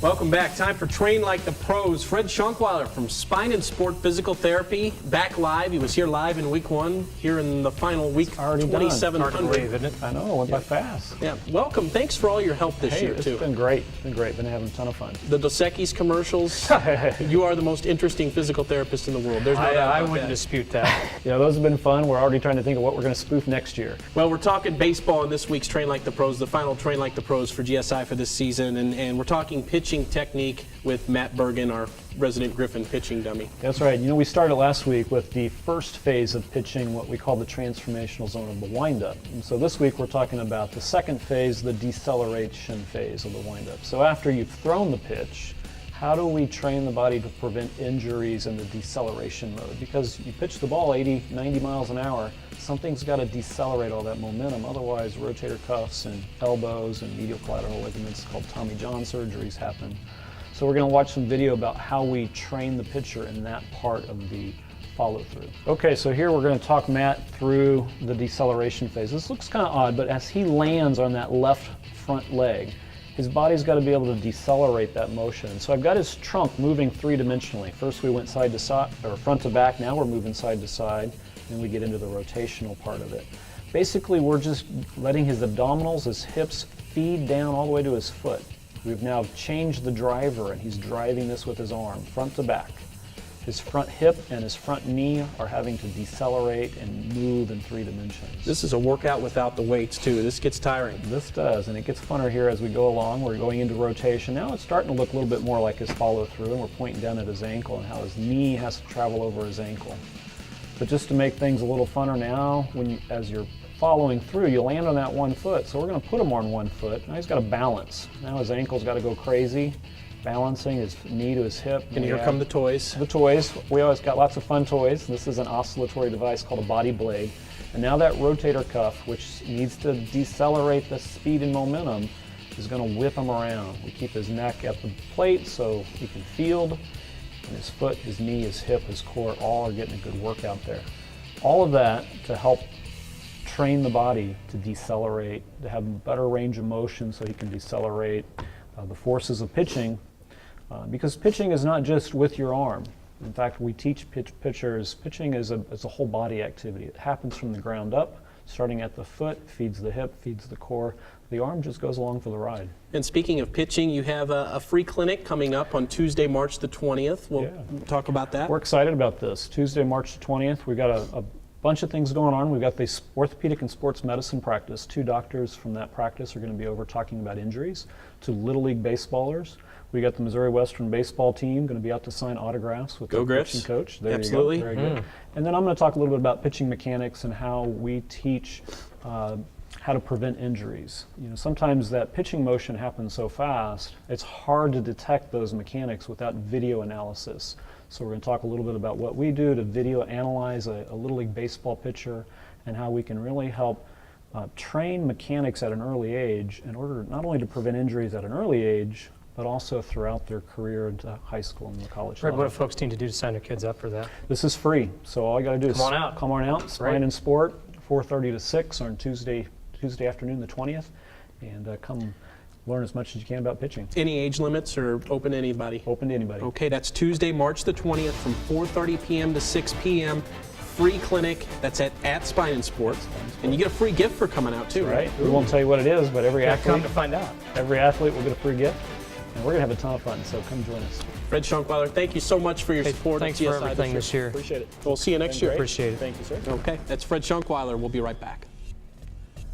Welcome back. Time for Train Like the Pros. Fred Schunkweiler from Spine and Sport Physical Therapy, back live. He was here live in week 1, here in the final week, 2,700. Hard to believe, isn't it? I know, it went by fast. Yeah, welcome. Thanks for all your help this year, too. It's been great. It's been great. Been having a ton of fun. The Dos Equis commercials, you are the most interesting physical therapist in the world. There's no doubt I about wouldn't that. dispute that. Yeah, those have been fun. We're already trying to think of what we're going to spoof next year. Well, we're talking baseball in this week's Train Like the Pros, the final Train Like the Pros for GSI for this season, and we're talking pitching technique with Matt Bergen, our resident Griffin pitching dummy. That's right. You know, we started last week with the first phase of pitching, what we call the transformational zone of the windup. And so this week we're talking about the second phase, the deceleration phase of the windup. So after you've thrown the pitch, how do we train the body to prevent injuries in the deceleration mode? Because you pitch the ball 80, 90 miles an hour, something's got to decelerate all that momentum. Otherwise, rotator cuffs and elbows and medial collateral ligaments called Tommy John surgeries happen. So we're going to watch some video about how we train the pitcher in that part of the follow-through. Okay, so here we're going to talk Matt through the deceleration phase. This looks kind of odd, but as he lands on that left front leg, his body's got to be able to decelerate that motion. So I've got his trunk moving three-dimensionally. First we went side to side, or front to back. Now we're moving side to side. Then we get into the rotational part of it. Basically, we're just letting his abdominals, his hips, feed down all the way to his foot. We've now changed the driver, and he's driving this with his arm, front to back. His front hip and his front knee are having to decelerate and move in 3 dimensions. This is a workout without the weights, too. This gets tiring. This does, and it gets funner here as we go along. We're going into rotation. Now it's starting to look a little bit more like his follow-through, and we're pointing down at his ankle and how his knee has to travel over his ankle. But just to make things a little funner now, as you're following through, you land on that one foot. So we're going to put him on one foot. Now he's got to balance. Now his ankle's got to go crazy, balancing his knee to his hip. And here come the toys. The toys. We always got lots of fun toys. This is an oscillatory device called a body blade. And now that rotator cuff, which needs to decelerate the speed and momentum, is going to whip him around. We keep his neck at the plate so he can field. And his foot, his knee, his hip, his core, all are getting a good workout there. All of that to help train the body to decelerate, to have better range of motion so he can decelerate the forces of pitching. Because pitching is not just with your arm. In fact, we teach pitchers, pitching is a whole body activity. It happens from the ground up, starting at the foot, feeds the hip, feeds the core. The arm just goes along for the ride. And speaking of pitching, you have a free clinic coming up on Tuesday, March the 20th. We'll talk about that. We're excited about this. Tuesday, March the 20th, we've got a bunch of things going on. We've got the orthopedic and sports medicine practice. 2 doctors from that practice are going to be over talking about injuries to Little League baseballers. We got the Missouri Western baseball team going to be out to sign autographs with the pitching coach. There Absolutely. You go. Very good. And then I'm going to talk a little bit about pitching mechanics and how we teach how to prevent injuries. You know, sometimes that pitching motion happens so fast, it's hard to detect those mechanics without video analysis. So we're going to talk a little bit about what we do to video analyze a Little League baseball pitcher and how we can really help train mechanics at an early age in order not only to prevent injuries at an early age, but also throughout their career into high school and the college Fred, level. what do folks need to do to sign their kids up for that? This is free, so all you got to do is Come on out. Come on out. Spine and Sport, 4:30 to 6 on Tuesday afternoon, the 20th, and come learn as much as you can about pitching. Any age limits or open to anybody? Open to anybody. Okay, that's Tuesday, March the 20th from 4:30 p.m. to 6 p.m. Free clinic. That's at Spine and Sport. And you get a free gift for coming out too, right? We won't tell you what it is, but every Come to find out. Every athlete will get a free gift, and we're going to have a ton of fun, so come join us. Fred Schunkweiler, thank you so much for your support. Thanks at for GSI everything this year. Appreciate it. We'll see you next year. Appreciate it. Thank you, sir. Okay, that's Fred Schunkweiler. We'll be right back.